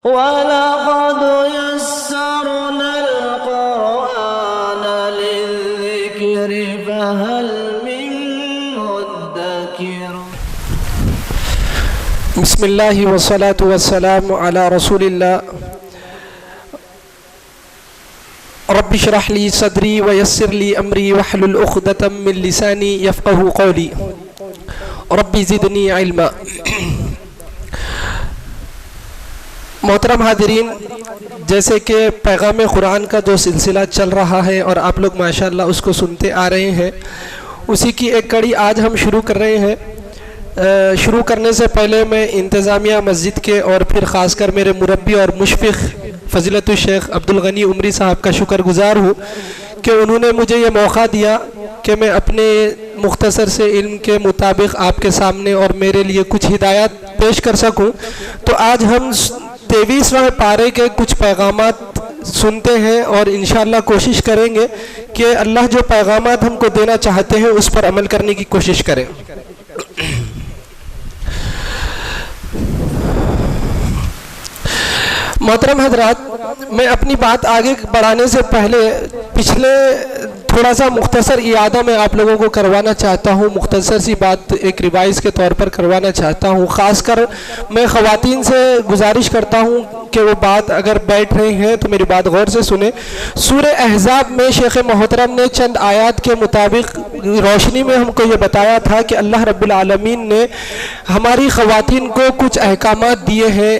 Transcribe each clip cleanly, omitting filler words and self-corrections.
وَلَقَدْ يَسَّرْنَا الْقُرْآنَ لِلذِّكْرِ فَهَلْ مِن مُّدَّكِرٍ. بسم اللہ والصلاة والسلام علی رسول اللہ. رب اشرح لی صدری ویسر لی امری واحلل عقدۃ من لسانی یفقہوا قولی. رب زدنی علما. محترم حاضرین، جیسے کہ پیغام قرآن کا جو سلسلہ چل رہا ہے اور آپ لوگ ماشاءاللہ اس کو سنتے آ رہے ہیں، اسی کی ایک کڑی آج ہم شروع کر رہے ہیں. شروع کرنے سے پہلے میں انتظامیہ مسجد کے اور پھر خاص کر میرے مربی اور مشفق فضیلت الشیخ عبدالغنی عمری صاحب کا شکر گزار ہوں کہ انہوں نے مجھے یہ موقع دیا کہ میں اپنے مختصر سے علم کے مطابق آپ کے سامنے اور میرے لیے کچھ ہدایات پیش کر سکوں. تو آج ہم 23واں پارے کے کچھ پیغامات سنتے ہیں اور انشاءاللہ کوشش کریں گے کہ اللہ جو پیغامات ہم کو دینا چاہتے ہیں اس پر عمل کرنے کی کوشش کریں. محترم حضرات، میں اپنی بات آگے بڑھانے سے پہلے پچھلے تھوڑا سا مختصر اعادہ میں آپ لوگوں کو کروانا چاہتا ہوں. مختصر سی بات ایک ریوائز کے طور پر کروانا چاہتا ہوں. خاص کر میں خواتین سے گزارش کرتا ہوں کہ وہ بات اگر بیٹھ رہی ہیں تو میری بات غور سے سنیں. سورہ احزاب میں شیخ محترم نے چند آیات کے مطابق روشنی میں ہم کو یہ بتایا تھا کہ اللہ رب العالمین نے ہماری خواتین کو کچھ احکامات دیے ہیں.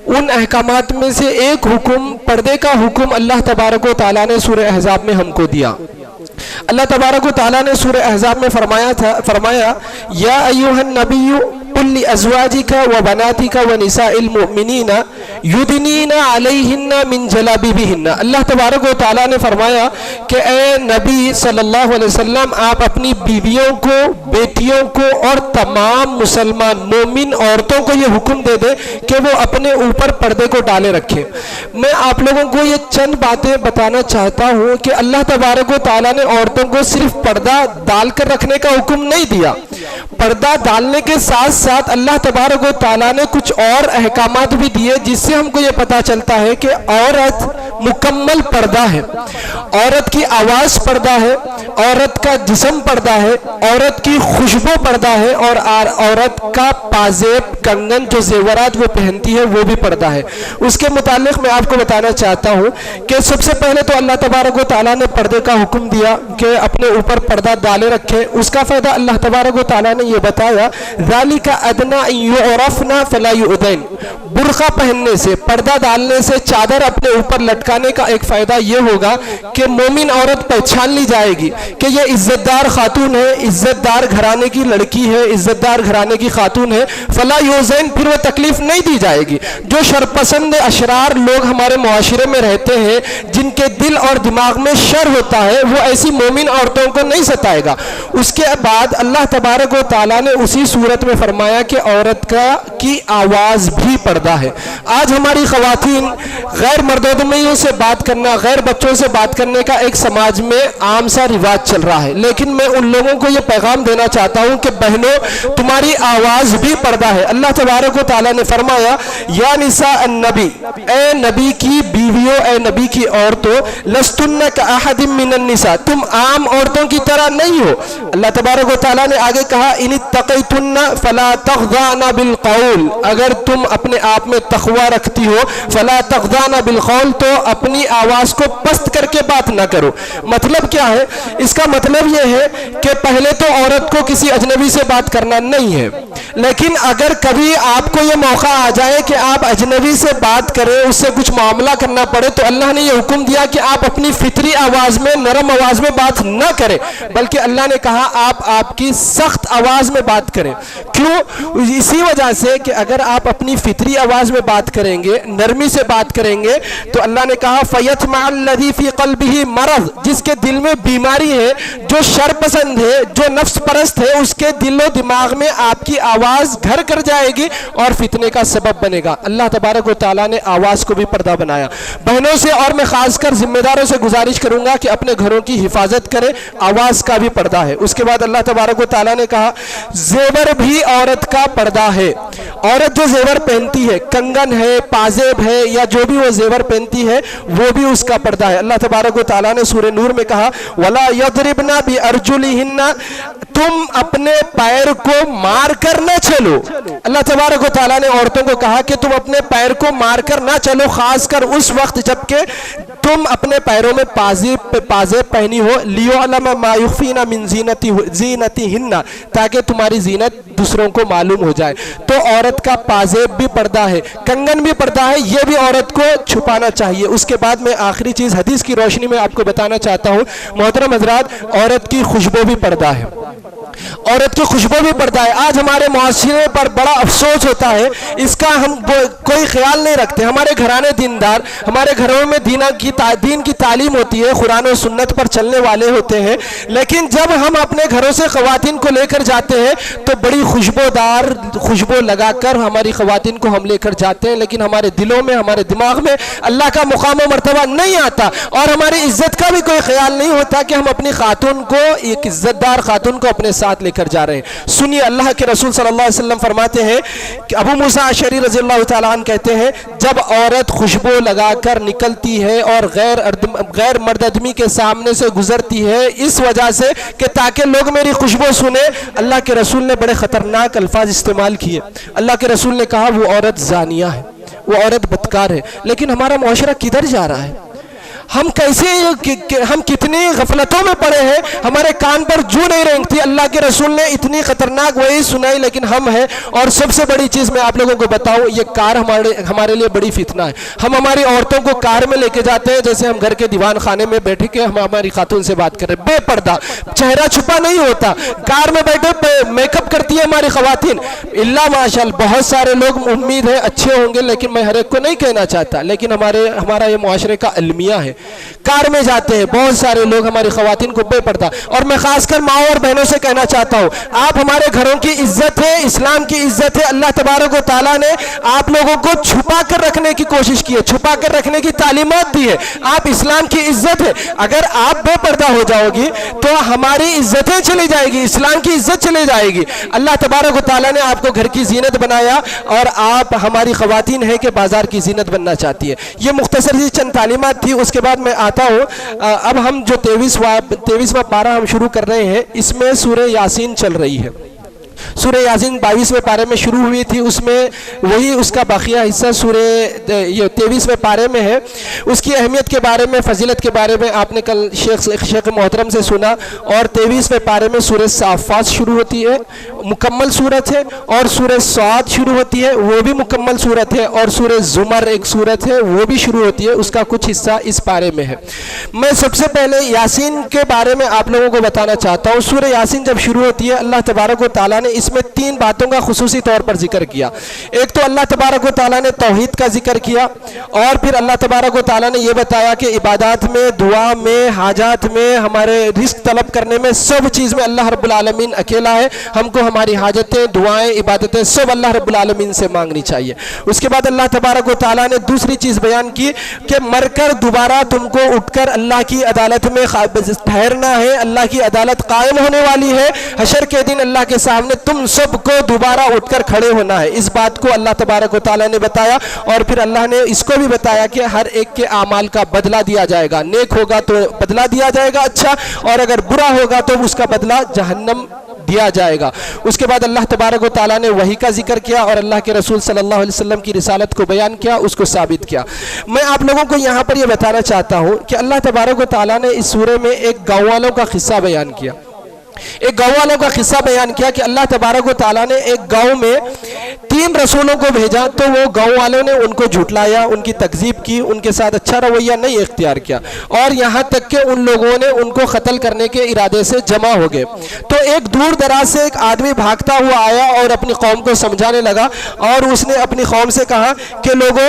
ان احکامات میں سے ایک حکم، پردے کا حکم، اللہ تبارک و تعالیٰ نے سورہ احزاب میں ہم کو دیا. اللہ تبارک و تعالیٰ نے سورہ احزاب میں فرمایا یا ایھا النبی قل لازواجک وبناتک ونساء المؤمنین یدنین علیہن من جلابیبہن. اللہ تبارک و تعالیٰ نے فرمایا کہ اے نبی صلی اللہ علیہ وسلم، آپ اپنی بیویوں کو، بیٹیوں کو اور تمام مسلمان مومن عورتوں کو یہ حکم دے دیں کہ وہ اپنے اوپر پردے کو ڈالے رکھیں. میں آپ لوگوں کو یہ چند باتیں بتانا چاہتا ہوں کہ اللہ تبارک و تعالیٰ نے عورتوں کو صرف پردہ ڈال کر رکھنے کا حکم نہیں دیا. پردہ ڈالنے کے ساتھ ساتھ اللہ تبارک و تعالیٰ نے کچھ اور احکامات بھی دیے جس سے ہم کو یہ پتا چلتا ہے کہ عورت مکمل پردہ ہے، عورت کی آواز پردہ ہے، عورت کا جسم پردہ ہے، عورت کی خوشبو پردہ ہے، اور عورت کا پازیب، کنگن، جو زیورات وہ پہنتی ہے وہ بھی پردہ ہے. اس کے متعلق میں آپ کو بتانا چاہتا ہوں کہ سب سے پہلے تو اللہ تبارک و تعالیٰ نے پردے کا حکم دیا کہ اپنے اوپر پردہ ڈالے رکھے. اس کا فائدہ اللہ تبارک و تعالیٰ نے یہ بتایا ذالک ادنی ان یعرفن فلا یؤذین. برقع پہننے سے، پردہ ڈالنے سے، چادر اپنے اوپر لٹکانے کا ایک فائدہ یہ ہوگا کہ مومن عورت پہچان لی جائے گی کہ یہ عزت دار خاتون ہے، عزت دار گھرانے کی لڑکی ہے، عزت دار گھرانے کی خاتون ہے. فلا یؤذین، پھر وہ تکلیف نہیں دی جائے گی. جو شرپسند اشرار لوگ ہمارے معاشرے میں رہتے ہیں، جن کے دل اور دماغ میں شر ہوتا ہے، وہ ایسی مومن عورتوں کو نہیں ستائے گا. اس کے بعد اللہ تبارک و تعالیٰ نے اسی صورت میں فرمایا کہ عورت کی آواز بھی پردہ ہے. آج ہماری خواتین غیر مردودمیوں سے بات کرنا، غیر بچوں سے بات کرنے کا ایک سماج میں عام سا رواج چل رہا ہے. لیکن میں ان لوگوں کو یہ پیغام دینا چاہتا ہوں کہ بہنوں، تمہاری آواز بھی پردہ ہے. اللہ تبارک و تعالیٰ نے فرمایا یا نساء النبی، اے نبی کی بیویوں، اے نبی کی عورتوں، لستن کاحد من النساء، تم عام عورتوں کی طرح نہیں ہو. اللہ تبارک و تعالیٰ نے آگے کہا ان اتقیتن فلا تخضعن بالقول، اگر تم اپنے آپ میں تقوی رکھتی ہو، فلا تخضعن بالقول، تو اپنی آواز کو پست کر کے بات نہ کرو. مطلب کیا ہے؟ اس کا مطلب یہ ہے کہ پہلے تو عورت کو کسی اجنبی سے بات کرنا نہیں ہے، لیکن اگر کبھی آپ کو یہ موقع آ جائے کہ آپ اجنبی سے بات کریں، اس سے کچھ معاملہ کرنا پڑے، تو اللہ نے یہ حکم دیا کہ آپ اپنی فطری آواز میں، نرم آواز میں بات نہ کریں، بلکہ اللہ نے کہا آپ کی سخت آواز میں بات کریں. کیوں؟ اسی وجہ سے کہ اگر آپ اپنی فطری آواز میں بات کریں گے، نرمی سے بات کریں گے، تو اللہ نے کہا فَيَطْمَعَ الَّذِي فِي قَلْبِهِ مَرَضٌ، جس کے دل میں بیماری ہے، جو شر پسند ہے، جو نفس پرست ہے، اس کے دل و دماغ میں آپ کی آواز گھر کر جائے گی اور فتنے کا سبب بنے گا. اللہ تبارک و تعالیٰ نے آواز کو بھی پردہ بنایا. بہنوں سے اور میں خاص کر ذمہ داروں سے گزارش کروں گا کہ اپنے گھروں کی حفاظت کریں، آواز کا بھی پردہ ہے. اس کے بعد اللہ تبارک و تعالیٰ نے کہا زیور بھی عورت عورت کا پردہ ہے. عورت جو زیور پہنتی ہے, کنگن ہے, پازیب ہے, یا جو بھی وہ زیور پہنتی ہے, وہ بھی اس کا پردہ ہے. اللہ تبارک و تعالیٰ نے سورہ نور میں کہا وَلَا يَضْرِبْنَ بِأَرْجُلِهِنَّ, تم اپنے پیر کو مار کر نہ چلو. اللہ تبارک و تعالیٰ نے عورتوں کو کہا کہ تم اپنے پیر کو مار کر نہ چلو, خاص کر اس وقت جب کہ تم اپنے پیروں میں پازیب پہنی ہو. لِيُعْلَمَ مَا يُخْفِينَ مِن زِينَتِهِنَّ, تاکہ تمہاری زینت دوسروں کو معلوم ہو جائے. تو عورت کا پازیب بھی پردہ ہے, کنگن بھی پردہ ہے, یہ بھی عورت کو چھپانا چاہیے. اس کے بعد میں آخری چیز حدیث کی روشنی میں آپ کو بتانا چاہتا ہوں. محترم حضرات, عورت کی خوشبو بھی پردہ ہے. عورت کی خوشبو بھی پردہ ہے. آج ہمارے معاشرے پر بڑا افسوس ہوتا ہے, اس کا ہم کوئی خیال نہیں رکھتے. ہمارے گھرانے دیندار, ہمارے گھروں میں دین کی تعلیم ہوتی ہے, قرآن و سنت پر چلنے والے ہوتے ہیں, لیکن جب ہم اپنے گھروں سے خواتین کو لے کر جاتے ہیں تو بڑی خوشبودار خوشبو لگا کر ہماری خواتین کو ہم لے کر جاتے ہیں, لیکن ہمارے دلوں میں, ہمارے دماغ میں اللہ کا مقام و مرتبہ نہیں آتا, اور ہماری عزت کا بھی کوئی خیال نہیں ہوتا کہ ہم اپنی خاتون کو, ایک عزت دار خاتون کو اپنے ساتھ لے کر جا رہے ہیں. سنیے, اللہ کے رسول صلی اللہ علیہ وسلم فرماتے ہیں کہ ابو موسیٰ اشعری رضی اللہ تعالیٰ عنہ کہتے ہیں, جب عورت خوشبو لگا کر نکلتی ہے اور غیر مرد آدمی کے سامنے سے گزرتی ہے اس وجہ سے کہ تاکہ لوگ میری خوشبو سنیں, اللہ کے رسول نے بڑے خطرناک الفاظ استعمال کیے. اللہ کے رسول نے کہا وہ عورت زانیہ ہے, وہ عورت بدکار ہے. لیکن ہمارا معاشرہ کدھر جا رہا ہے؟ ہم کتنی غفلتوں میں پڑے ہیں, ہمارے کان پر جو نہیں رینگتی. اللہ کے رسول نے اتنی خطرناک وحی سنائی, لیکن ہم ہیں. اور سب سے بڑی چیز میں آپ لوگوں کو بتاؤں, یہ کار ہمارے لیے بڑی فتنہ ہے. ہم ہماری عورتوں کو کار میں لے کے جاتے ہیں جیسے ہم گھر کے دیوان خانے میں بیٹھے کے ہم ہماری خاتون سے بات کر رہے ہیں. بے پردہ, چہرہ چھپا نہیں ہوتا, کار میں بیٹھے میک اپ کرتی ہے ہماری خواتین. اللہ ماشاء اللہ, بہت سارے لوگ امید ہے اچھے ہوں گے, لیکن میں ہر ایک کو نہیں کہنا چاہتا, لیکن ہمارا یہ معاشرے کا المیہ ہے. کار میں جاتے ہیں بہت سارے لوگ ہماری خواتین کو بے پردہ. اور میں خاص کر ماؤں اور بہنوں سے کہنا چاہتا ہوں, آپ ہمارے گھروں کی عزت ہے, اسلام کی عزت ہے. اللہ تبارک و تعالیٰ نے آپ لوگوں کو چھپا کر رکھنے کی کوشش کی ہے, چھپا کر رکھنے کی تعلیمات دی ہے. آپ اسلام کی عزت ہے, اگر آپ بے پردہ ہو جاؤ گی تو ہماری عزتیں چلی جائے گی, اسلام کی عزت چلی جائے گی. اللہ تبارک و تعالیٰ نے آپ کو گھر کی زینت بنایا, اور آپ ہماری خواتین ہیں کہ بازار کی زینت بننا چاہتی ہے. یہ مختصر سی چند تعلیمات تھی. اس کے بعد میں آتا ہوں, اب ہم جو 23واں پارہ ہم شروع کر رہے ہیں, اس میں سورہ یاسین چل رہی ہے. سورہ یاسین 22ویں پارے میں شروع ہوئی تھی, اس میں وہی اس کا باقیہ حصہ سورہ 23ویں پارے میں ہے. اس کی اہمیت کے بارے میں, فضیلت کے بارے میں آپ نے کل شیخ محترم سے سنا. اور 23ویں پارے میں سورہ صافات شروع ہوتی ہے, مکمل صورت ہے. اور سورہ صاد شروع ہوتی ہے, وہ بھی مکمل صورت ہے. اور سورہ زمر ایک صورت ہے, وہ بھی شروع ہوتی ہے, اس کا کچھ حصہ اس پارے میں ہے. میں سب سے پہلے یاسین کے بارے میں آپ لوگوں کو بتانا چاہتا ہوں. سورہ یاسین جب شروع ہوتی ہے, اللہ تبارک و تعالیٰ نے اس میں 3 باتوں کا خصوصی طور پر ذکر کیا. ایک تو اللہ تبارک و تعالیٰ نے توحید کا ذکر کیا, اور پھر اللہ تبارک و تعالیٰ نے یہ بتایا کہ عبادات میں, دعا میں, حاجات میں, ہمارے رزق طلب کرنے میں, سب چیز میں اللہ رب العالمین اکیلا ہے. ہم کو ہماری حاجتیں, دعائیں, عبادتیں سب اللہ رب العالمین سے مانگنی چاہیے. اس کے بعد اللہ تبارک و تعالیٰ نے دوسری چیز بیان کی کہ مر کر دوبارہ تم کو اٹھ کر اللہ کی عدالت میں ٹھہرنا ہے. اللہ کی عدالت قائم ہونے والی ہے. حشر کے دن اللہ کے سامنے تم سب کو دوبارہ اٹھ کر کھڑے ہونا ہے. اس بات کو اللہ تبارک و تعالیٰ نے بتایا, اور پھر اللہ نے اس کو بھی بتایا کہ ہر ایک کے اعمال کا بدلہ دیا جائے گا. نیک ہوگا تو بدلہ دیا جائے گا اچھا, اور اگر برا ہوگا تو اس کا بدلہ جہنم دیا جائے گا. اس کے بعد اللہ تبارک و تعالیٰ نے وحی کا ذکر کیا, اور اللہ کے رسول صلی اللہ علیہ وسلم کی رسالت کو بیان کیا, اس کو ثابت کیا. میں آپ لوگوں کو یہاں پر یہ بتانا چاہتا ہوں کہ اللہ تبارک و تعالیٰ نے اس سورے میں ایک گاؤں والوں کا قصہ بیان کیا. ایک گاؤں والوں کا قصہ بیان کیا کہ اللہ تبارک و تعالیٰ نے ایک گاؤں میں 3 رسولوں کو بھیجا, تو وہ گاؤں والوں نے ان کو جھٹلایا, ان کی تکذیب کی, ان کے ساتھ اچھا رویہ نہیں اختیار کیا, اور یہاں تک کہ ان لوگوں نے ان کو قتل کرنے کے ارادے سے جمع ہو گئے. تو ایک دور دراز سے ایک آدمی بھاگتا ہوا آیا اور اپنی قوم کو سمجھانے لگا, اور اس نے اپنی قوم سے کہا کہ لوگوں,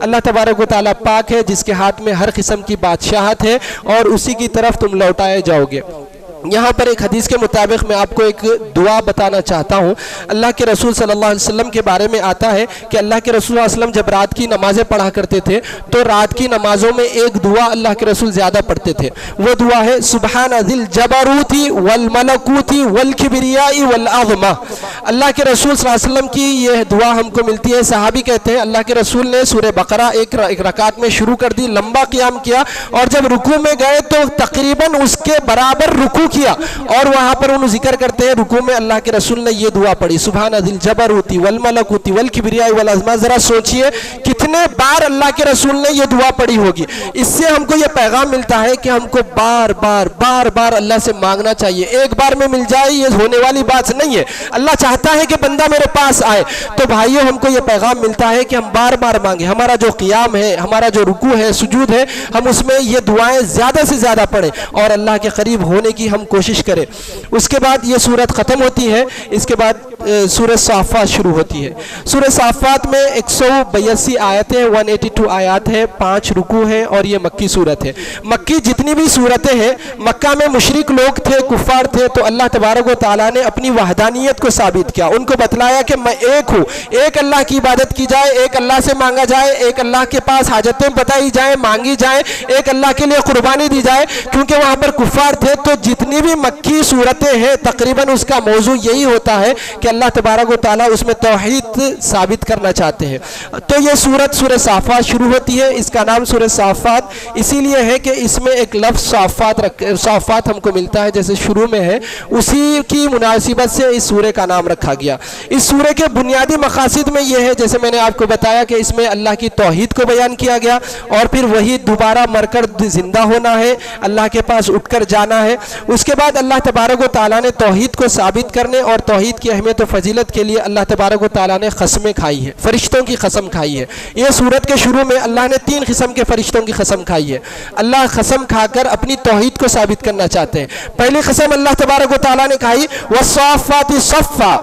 اللہ تبارک و تعالیٰ پاک ہے جس کے ہاتھ میں ہر قسم کی بادشاہت ہے اور اسی کی طرف تم لوٹائے جاؤ گے۔ یہاں پر ایک حدیث کے مطابق میں آپ کو ایک دعا بتانا چاہتا ہوں۔ اللہ کے رسول صلی اللہ علیہ وسلم کے بارے میں آتا ہے کہ اللہ کے رسول صلی اللہ علیہ وسلم جب رات کی نمازیں پڑھا کرتے تھے تو رات کی نمازوں میں ایک دعا اللہ کے رسول زیادہ پڑھتے تھے، وہ دعا ہے سبحان ذی الجبروت والملکوت والکبریاء والعظمہ۔ اللہ کے رسول صلی اللہ علیہ وسلم کی یہ دعا ہم کو ملتی ہے۔ صحابی کہتے ہیں اللہ کے رسول نے سورہ بقرہ ایک رکعت میں شروع کر دی، لمبا قیام کیا اور جب رکوع میں گئے تو تقریباً اس کے برابر رکوع کیا، اور وہاں پر انہوں ذکر کرتے ہیں رکوع میں اللہ کے رسول نے یہ دعا پڑھی سبحان ذی الجبروت والملکوت والکبریاء والعظمہ۔ ذرا سوچئے کتنے بار اللہ کے رسول نے یہ دعا پڑھی ہوگی۔ اس سے ہم کو یہ پیغام ملتا ہے کہ ہم کو بار بار اللہ سے مانگنا چاہیے، ایک بار میں مل جائے یہ ہونے والی بات نہیں ہے۔ اللہ چاہتا ہے کہ بندہ میرے پاس آئے، تو بھائیو ہم کو یہ پیغام ملتا ہے کہ ہم بار بار مانگیں۔ ہمارا جو قیام ہے، ہمارا جو رکوع ہے، سجود ہے، ہم اس میں یہ دعائیں زیادہ سے زیادہ پڑھیں اور اللہ کے قریب ہونے کی ہم کوشش کریں۔ اس کے بعد یہ سورت ختم ہوتی ہے، اس کے بعد سورہ صافات شروع ہوتی ہے۔ سورہ صافات میں 182 آیتیں 182 آیات ہیں، 5 رکوع ہیں اور یہ مکی سورت ہے۔ مکی جتنی بھی سورتیں ہیں، مکہ میں مشرک لوگ تھے، کفار تھے، تو اللہ تبارک و تعالیٰ نے اپنی وحدانیت کو ثابت کیا، ان کو بتلایا کہ میں ایک ہوں، ایک اللہ کی عبادت کی جائے، ایک اللہ سے مانگا جائے، ایک اللہ کے پاس حاجتیں بتائی جائیں، مانگی جائیں، ایک اللہ کے لیے قربانی دی جائے۔ کیونکہ وہاں پر کفار تھے تو جتنی بھی مکی صورتیں ہیں تقریباً اس کا موضوع یہی ہوتا ہے کہ اللہ تبارک و تعالیٰ اس میں توحید ثابت کرنا چاہتے ہیں۔ تو یہ سورت سورہ صافات شروع ہوتی ہے، اس کا نام سورہ صافات اسی لیے ہے کہ اس میں ایک لفظ صافات ہم کو ملتا ہے جیسے شروع میں ہے، اسی کی مناسبت سے اس سورہ کا نام رکھا گیا۔ اس سورہ کے بنیادی مقاصد میں یہ ہے جیسے میں نے آپ کو بتایا کہ اس میں اللہ کی توحید کو بیان کیا گیا اور پھر وہی دوبارہ مر کر زندہ ہونا ہے، اللہ کے پاس اٹھ کر جانا ہے۔ اس کے بعد اللہ تبارک و تعالیٰ نے توحید کو ثابت کرنے اور توحید کی اہمیت و فضیلت کے لیے اللہ تبارک و تعالیٰ نے قسمیں کھائی ہے، فرشتوں کی قسم کھائی ہے۔ یہ سورت کے شروع میں اللہ نے 3 قسم کے فرشتوں کی قسم کھائی ہے۔ اللہ قسم کھا کر اپنی توحید کو ثابت کرنا چاہتے ہیں۔ پہلی قسم اللہ تبارک و تعالیٰ نے کھائی والصافات صفا،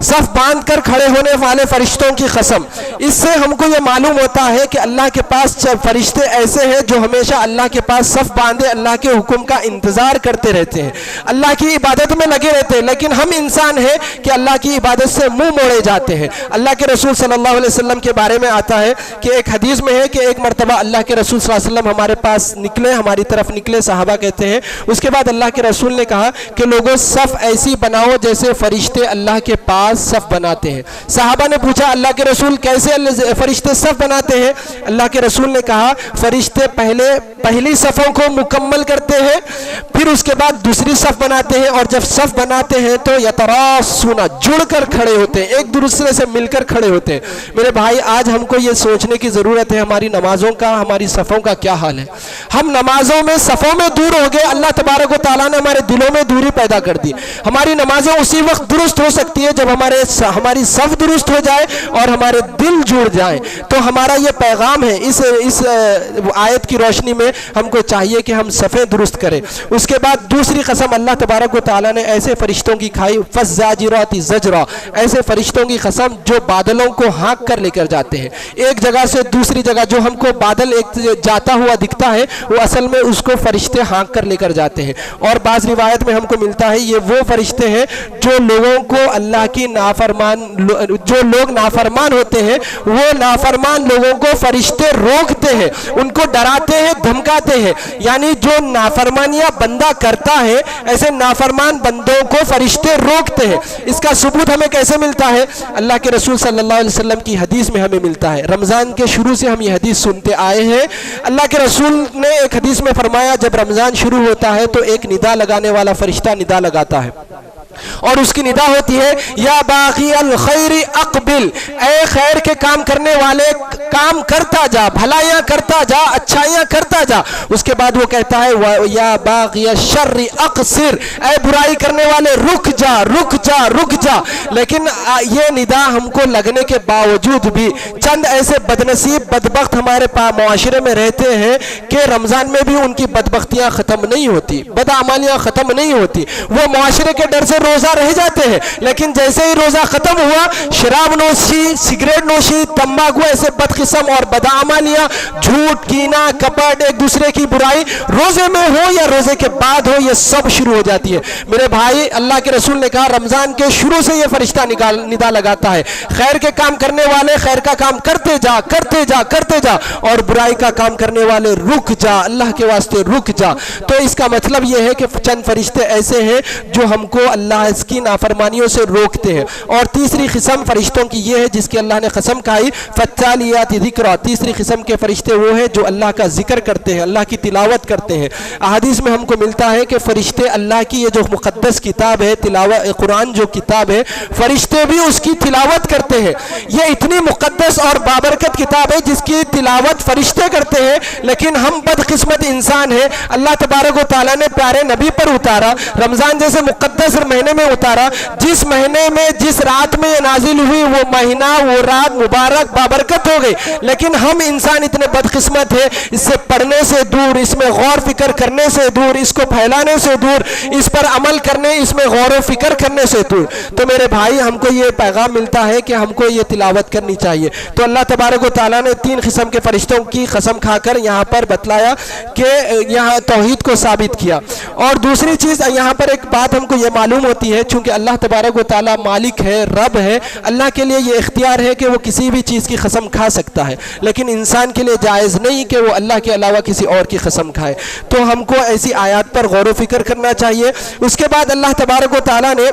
صف باندھ کر کھڑے ہونے والے فرشتوں کی قسم۔ اس سے ہم کو یہ معلوم ہوتا ہے کہ اللہ کے پاس فرشتے ایسے ہیں جو ہمیشہ اللہ کے پاس صف باندھے اللہ کے حکم کا انتظار کرتے رہتے ہیں، اللہ کی عبادت میں لگے رہتے ہیں، لیکن ہم انسان ہیں کہ اللہ کی عبادت سے منہ موڑے جاتے ہیں۔ اللہ کے رسول صلی اللہ علیہ وسلم کے بارے میں آتا ہے کہ ایک حدیث میں ہے کہ ایک مرتبہ اللہ کے رسول صلی اللہ علیہ وسلم ہمارے پاس نکلے، ہماری طرف نکلے، صحابہ کہتے ہیں اس کے بعد اللہ کے رسول نے کہا کہ لوگوں صف ایسی بناؤ جیسے فرشتے اللہ کے پاس صف بناتے ہیں۔ صحابہ نے پوچھا اللہ کے رسول کیسے فرشتے صف بناتے ہیں؟ اللہ کے رسول نے کہا فرشتے پہلی صفوں کو مکمل کرتے ہیں، پھر اس کے بعد دوسری صف بناتے ہیں، اور جب صف بناتے ہیں تو یتراصون جڑ کر کھڑے ہوتے ہیں، ایک دوسرے سے مل کر کھڑے ہوتے ہیں۔ میرے بھائی آج ہم کو یہ سوچنے کی ضرورت ہے ہماری نمازوں کا، ہماری صفوں کا کیا حال ہے۔ ہم نمازوں میں صفوں میں دور ہو گئے، اللہ تبارک و تعالیٰ نے ہمارے دلوں میں دوری پیدا کر دی۔ ہماری نمازیں اسی وقت درست ہو سکتی ہے جب ہماری صف درست ہو جائے اور ہمارے دل جڑ جائیں۔ تو ہمارا یہ پیغام ہے، اس آیت کی روشنی میں ہم کو چاہیے کہ ہم صفیں درست کریں۔ اس کے بعد دوسری قسم اللہ تبارک و تعالیٰ نے ایسے فرشتوں کی کھائی فالزاجرات زجرا، ایسے فرشتوں کی قسم جو بادلوں کو ہانک کر لے کر جاتے ہیں ایک جگہ سے دوسری جگہ۔ جو ہم کو بادل ایک جاتا ہوا دکھتا ہے وہ اصل میں اس کو فرشتے ہانک کر لے کر جاتے ہیں۔ اور بعض روایت میں ہم کو ملتا ہے یہ وہ فرشتے ہیں جو لوگوں کو اللہ کی جو لوگ نافرمان ہوتے ہیں وہ نافرمان لوگوں کو فرشتے روکتے ہیں، ان کو ڈراتے ہیں، دھمکاتے ہیں۔ یعنی جو نافرمانیاں بندہ کرتا ہے ایسے نافرمان بندوں کو فرشتے روکتے ہیں۔ اس کا ثبوت ہمیں کیسے ملتا ہے؟ اللہ کے رسول صلی اللہ علیہ وسلم کی حدیث میں ہمیں ملتا ہے۔ رمضان کے شروع سے ہم یہ حدیث سنتے آئے ہیں۔ اللہ کے رسول نے ایک حدیث میں فرمایا جب رمضان شروع ہوتا ہے تو ایک ندا لگانے والا فرشتہ ندا لگاتا ہے اور اس کی ندا ہوتی ہے یا باغی الخیر اقبل، اے خیر کے کام کرنے والے کام کرتا جا، بھلائیاں کرتا جا، اچھائیاں کرتا جا۔ اس کے بعد وہ کہتا ہے یا باغی الشر اقصر، اے برائی کرنے والے رک جا رک جا رک جا۔ لیکن یہ ندا ہم کو لگنے کے باوجود بھی چند ایسے بدنصیب بدبخت ہمارے معاشرے میں رہتے ہیں کہ رمضان میں بھی ان کی بدبختیاں ختم نہیں ہوتی، بدعمالیاں ختم نہیں ہوتی، وہ معاشرے کے ڈر سے روزہ رہ جاتے ہیں، لیکن جیسے ہی روزہ ختم ہوا شراب نوشی، سگریٹ نوشی، تمباکو، ایسے بد قسم اور بدعمالیاں، جھوٹ، کینہ، کپٹ، ایک دوسرے کی برائی روزے میں ہو یا روزے کے بعد ہو، یہ سب شروع ہو جاتی ہے۔ میرے بھائی، اللہ کے رسول نے کہا رمضان کے شروع سے یہ فرشتہ ندا لگاتا ہے، خیر کے کام کرنے والے خیر کا کام کرتے جا کرتے جا کرتے جا، اور برائی کا کام کرنے والے رک جا، اللہ کے واسطے رک جا۔ تو اس کا مطلب یہ ہے کہ چند فرشتے ایسے ہیں جو ہم کو اللہ کی نافرمانیوں سے روکتے ہیں۔ اور تیسری قسم فرشتوں کی یہ ہے جس کی اللہ نے قسم کھائی، فالتالیات ذکرا، تیسری قسم کے فرشتے وہ ہیں جو اللہ کا ذکر کرتے ہیں، اللہ کی تلاوت کرتے ہیں۔ احادیث میں ہم کو ملتا ہے کہ فرشتے اللہ کی یہ جو مقدس کتاب ہے، قرآن جو کتاب ہے، فرشتے بھی اس کی تلاوت کرتے ہیں۔ یہ اتنی مقدس اور بابرکت کتاب ہے جس کی تلاوت فرشتے کرتے ہیں، لیکن ہم بدقسمت انسان ہیں۔ اللہ تبارک و تعالیٰ نے پیارے نبی پر اتارا، رمضان جیسے مقدس مہینے میں اتارا، جس مہینے میں جس رات میں یہ نازل ہوئی وہ مہینہ وہ رات مبارک بابرکت ہو گئی، لیکن ہم انسان اتنے بدقسمت ہیں، اس سے پڑھنے سے دور، اس میں غور فکر کرنے سے دور، اس کو پھیلانے سے دور، اس پر عمل کرنے، اس میں غور و فکر کرنے سے دور۔ تو میرے بھائی، ہم کو یہ پیغام ملتا ہے کہ ہم کو یہ تلاوت کرنی چاہیے۔ تو اللہ تبارک و تعالیٰ نے تین قسم کے فرشتوں کی قسم کھا کر یہاں پر بتلایا کہ یہاں توحید کو ثابت کیا۔ اور دوسری چیز یہاں پر ایک بات ہم کو یہ معلوم ہوتی ہے، چونکہ اللہ تبارک و تعالیٰ مالک ہے، رب ہے، اللہ کے لیے یہ اختیار ہے کہ وہ کسی بھی چیز کی قسم کھا سکتا ہے، لیکن انسان کے لیے جائز نہیں کہ وہ اللہ کے علاوہ کسی اور کی قسم کھائے۔ تو ہم کو ایسی آیات پر غور و فکر کرنا چاہیے۔ اس کے بعد اللہ تبارک و تعالیٰ نے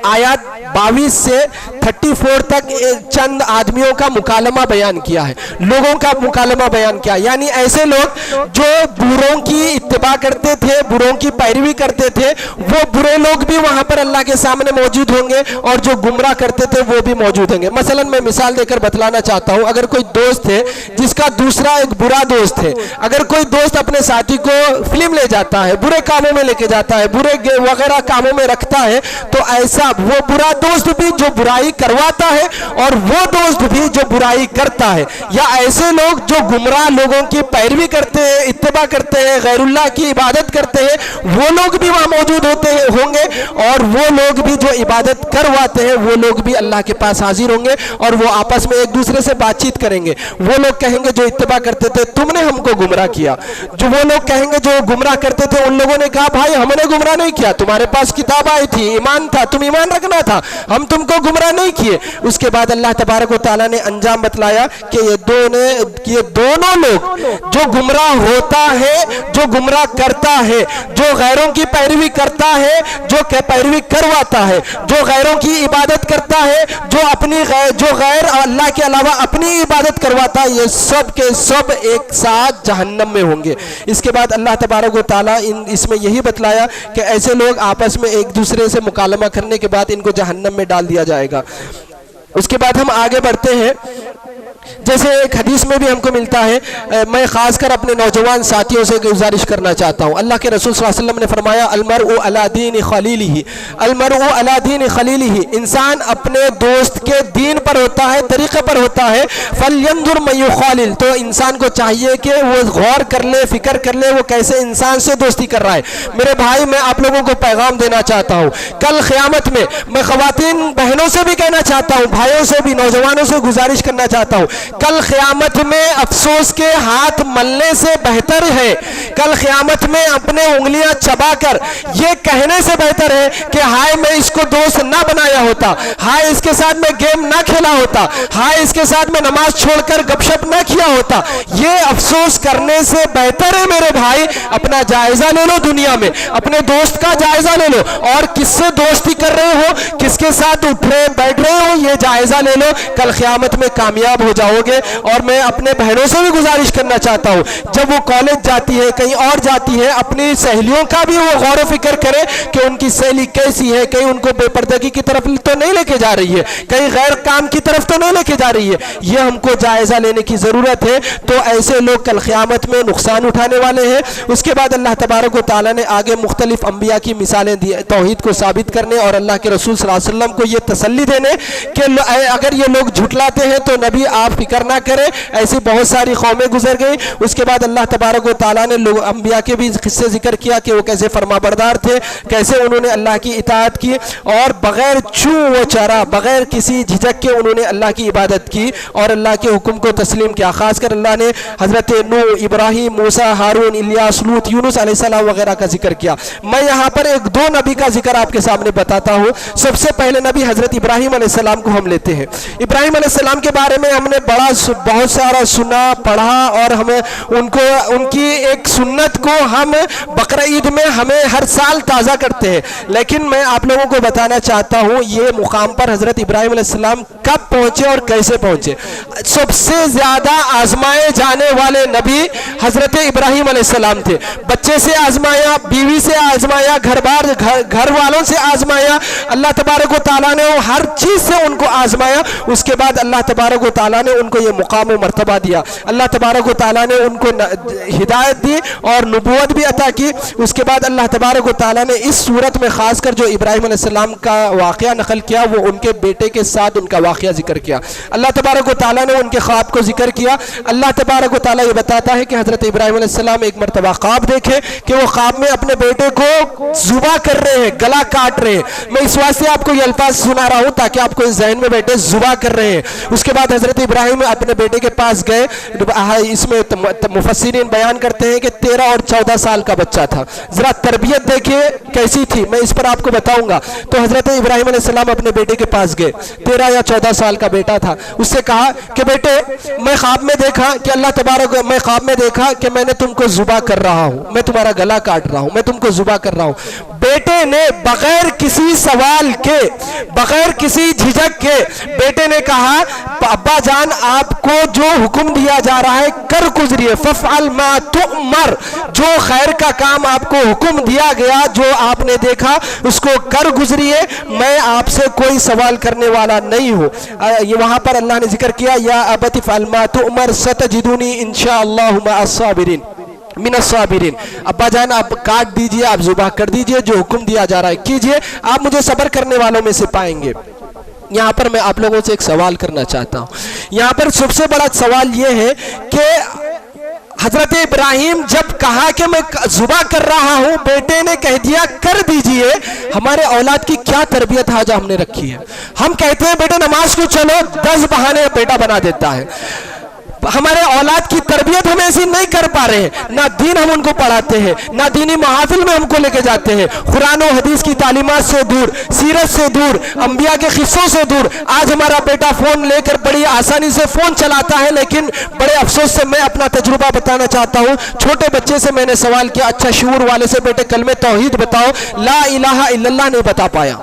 آیات 22 سے 34 تک چند آدمیوں کا مکالمہ بیان کیا ہے، لوگوں کا مکالمہ بیان کیا، یعنی ایسے لوگ جو بروں کی اتباع کرتے تھے، بروں کی پیروی کرتے تھے، وہ برے لوگ بھی وہاں پر اللہ کے سامنے موجود ہوں گے، اور جو گمراہ کرتے تھے وہ بھی موجود ہوں گے۔ مثلا میں مثال دے کر بتلانا چاہتا ہوں، اگر کوئی دوست ہے جس کا دوسرا ایک برا دوست ہے، اگر کوئی دوست اپنے ساتھی کو فلم لے جاتا ہے، برے کاموں میں لے کے جاتا ہے، برے وغیرہ کاموں میں رکھتا ہے، تو ایسا وہ برا دوست بھی جو برائی کرواتا ہے اور وہ دوست بھی جو برائی کرتا ہے، یا ایسے لوگ جو گمراہ لوگوں کی پیروی کرتے ہیں، اتباع کرتے ہیں، غیر اللہ کی عبادت کرتے ہیں، وہ لوگ بھی وہاں موجود ہوں گے، اور وہ لوگ بھی جو عبادت کرواتے ہیں وہ لوگ بھی اللہ کے پاس حاضر ہوں گے، اور وہ آپس میں ایک دوسرے سے بات چیت کریں گے۔ وہ لوگ کہیں گے جو اتباع کرتے تھے تم نے ہم کو گمراہ کیا، جو وہ لوگ کہیں گے جو گمراہ کرتے تھے ان لوگوں نے کہا بھائی ہم نے گمراہ نہیں کیا، تمہارے پاس کتاب آئی تھی، ایمان تھا، تم ایمان رکھنا تھا، ہم تم کو گمراہ نہیں کیے۔ اس کے بعد اللہ تبارک و تعالیٰ نے انجام بتلایا کہ یہ دونوں لوگ جو گمراہ ہوتا ہے، جو گمراہ کرتا ہے، جو غیروں کی پیروی کرتا ہے، جو پیروی کرواتا ہے، جو غیروں کی عبادت کرتا ہے، جو غیر اللہ کے علاوہ اپنی عبادت کرواتا ہے، یہ سب کے سب ایک ساتھ جہنم میں ہوں گے۔ اس کے بعد اللہ تبارک و تعالیٰ اس میں یہی بتلایا کہ ایسے لوگ آپس میں ایک دوسرے سے مکالمہ کرنے کے بعد ان کو جہنم میں ڈال دیا جائے گا۔ اس کے بعد ہم آگے بڑھتے ہیں، جیسے ایک حدیث میں بھی ہم کو ملتا ہے، میں خاص کر اپنے نوجوان ساتھیوں سے گزارش کرنا چاہتا ہوں، اللہ کے رسول صلی اللہ علیہ وسلم نے فرمایا المرء علی دین خلیلہ، المرء علی دین خلیلہ، انسان اپنے دوست کے دین پر ہوتا ہے، طریقے پر ہوتا ہے، فلینظر من یخالل، تو انسان کو چاہیے کہ وہ غور کر لے، فکر کر لے وہ کیسے انسان سے دوستی کر رہا ہے۔ میرے بھائی، میں آپ لوگوں کو پیغام دینا چاہتا ہوں، کل قیامت میں خواتین بہنوں سے بھی کہنا چاہتا ہوں، بھائیوں سے بھی، نوجوانوں سے گزارش کرنا چاہتا ہوں، کل قیامت میں افسوس کے ہاتھ ملنے سے بہتر ہے، کل قیامت میں اپنے انگلیاں چبا کر یہ کہنے سے بہتر ہے کہ ہائے میں اس کو دوست نہ بنایا ہوتا، ہائے اس کے ساتھ میں گیم نہ کھیلا ہوتا، ہائے اس کے ساتھ میں نماز چھوڑ کر گپ شپ نہ کیا ہوتا۔ یہ افسوس کرنے سے بہتر ہے میرے بھائی، اپنا جائزہ لے لو، دنیا میں اپنے دوست کا جائزہ لے لو، اور کس سے دوستی کر رہے ہو، کس کے ساتھ اٹھ رہے بیٹھ رہے ہو، یہ جائزہ لے لو، کل قیامت میں کامیاب ہو جاؤ گے۔ اور میں اپنے بہنوں سے بھی گزارش کرنا چاہتا ہوں، جب وہ کالج جاتی ہے، کہیں اور جاتی ہے، اپنی سہیلیوں کا بھی وہ غور و فکر کرے کہ ان کی سہیلی کیسی ہے، کہیں ان کو بے پردگی کی طرف تو نہیں لے کے جا رہی ہے، کہیں غیر کام کی طرف تو نہیں لے کے جا رہی ہے، یہ ہم کو جائزہ لینے کی ضرورت ہے۔ تو ایسے لوگ کل قیامت میں نقصان اٹھانے والے ہیں۔ اس کے بعد اللہ تبارک و تعالیٰ نے آگے مختلف انبیاء کی مثالیں دی، توحید کو ثابت کرنے اور اللہ کے رسول صلی اللہ علیہ وسلم کو یہ تسلی دینے کہ اگر یہ لوگ جھٹلاتے ہیں تو نبی آپ فکر فکر نہ کرے. ایسی بہت ساری قومیں گزر گئی. اس کے بعد اللہ تبارک و تعالیٰ نے انبیاء کے بھی قصے ذکر کیا کہ وہ کیسے فرما بردار تھے, کیسے انہوں نے اللہ کی اطاعت کی اور بغیر چوں و چرا, بغیر کسی جھجک کے انہوں نے اللہ کی عبادت کی اور اللہ کے حکم کو تسلیم کیا. خاص کر اللہ نے حضرت نوح, ابراہیم, موسیٰ, ہارون, الیاس, لوط, یونس علیہ السلام وغیرہ کا ذکر کیا. میں یہاں پر ایک دو نبی کا ذکر آپ کے سامنے بتاتا ہوں. سب سے پہلے نبی حضرت ابراہیم علیہ السلام کو ہم لیتے ہیں. ابراہیم علیہ السلام کے بارے میں ہم نے بہت سارا سنا, پڑھا اور ہمیں ان کی ایک سنت کو ہم بقرعید میں ہمیں ہر سال تازہ کرتے ہیں. لیکن میں آپ لوگوں کو بتانا چاہتا ہوں یہ مقام پر حضرت ابراہیم علیہ السلام کب پہنچے اور کیسے پہنچے. سب سے زیادہ آزمائے جانے والے نبی حضرت ابراہیم علیہ السلام تھے. بچے سے آزمایا, بیوی سے آزمایا, گھر والوں سے آزمایا. اللہ تبارک و تعالیٰ نے ہر چیز سے ان کو آزمایا. اس کے بعد اللہ تبارک و تعالیٰ نے ان کو یہ مقام و مرتبہ دیا. اللہ تبارک و تعالیٰ نے ان کو ہدایت دی اور نبوت بھی عطا کی. اس کے بعد اللہ تبارک و تعالیٰ نے اس صورت میں خاص کر جو ابراہیم علیہ السلام کا واقعہ نقل کیا وہ ان کے بیٹے کے ساتھ ان کا واقعہ ذکر کیا. اللہ تبارک و تعالیٰ نے ان کے خواب کو ذکر کیا. اللہ تبارک و تعالیٰ یہ بتاتا ہے کہ حضرت ابراہیم علیہ السلام ایک مرتبہ خواب دیکھے کہ وہ خواب میں اپنے بیٹے کو ذبح کر رہے ہیں, گلا کاٹ رہے ہیں. میں اس واسطے آپ کو یہ الفاظ سنا رہا ہوں تاکہ آپ کو اس ذہن میں بیٹھے, ذبح کر رہے ہیں. اس کے بعد حضرت ابراہیم اپنے بیٹے کے پاس گئے. اس میں مفسرین بیان کرتے ہیں کہ 13 اور 14 سال کا بچہ تھا. ذرا تربیت دیکھیے کیسی تھی, میں اس پر آپ کو بتاؤں گا. تو حضرت ابراہیم علیہ السلام اپنے بیٹے کے پاس گئے. 13 یا 14 سال کا بیٹا تھا. اس سے کہا کہ بیٹے میں خواب میں دیکھا کہ اللہ تبارک, میں خواب میں دیکھا کہ میں نے تم کو ذبح کر رہا ہوں, میں تمہارا گلا کاٹ رہا ہوں, میں تم کو ذبح کر رہا ہوں. بیٹے نے بغیر کسی سوال کے, بغیر کسی جھجک کے بیٹے نے کہا ابا جان آپ کو جو حکم دیا جا رہا ہے کر گزریے. ففعل ما تؤمر, جو خیر کا کام آپ کو حکم دیا گیا, جو آپ نے دیکھا اس کو کر گزریے, میں آپ سے کوئی سوال کرنے والا نہیں ہوں. یہ وہاں پر اللہ نے ذکر کیا یا ابت افعل ما تؤمر ستجدنی انشاءاللہ مع الصابرین من الصابرین. ابا جان آپ کاٹ دیجئے, آپ ذبح کر دیجئے, جو حکم دیا جا رہا ہے کیجئے, آپ مجھے صبر کرنے والوں میں سے پائیں گے. یہاں پر میں آپ لوگوں سے ایک سوال کرنا چاہتا ہوں. یہاں پر سب سے بڑا سوال یہ ہے کہ حضرت ابراہیم جب کہا کہ میں ذبح کر رہا ہوں, بیٹے نے کہہ دیا کر دیجئے. ہمارے اولاد کی کیا تربیت آج ہم نے رکھی ہے. ہم کہتے ہیں بیٹے نماز کو چلو, 10 بہانے بیٹا بنا دیتا ہے. ہمارے اولاد کی تربیت ہم ایسی نہیں کر پا رہے ہیں. نہ دین ہم ان کو پڑھاتے ہیں, نہ دینی محافل میں ہم کو لے کے جاتے ہیں. قرآن و حدیث کی تعلیمات سے دور, سیرت سے دور, انبیاء کے قصوں سے دور. آج ہمارا بیٹا فون لے کر بڑی آسانی سے فون چلاتا ہے, لیکن بڑے افسوس سے میں اپنا تجربہ بتانا چاہتا ہوں. چھوٹے بچے سے میں نے سوال کیا اچھا شعور والے سے بیٹے کلمہ توحید بتاؤ, لا الہ الا اللہ نہیں بتا پایا.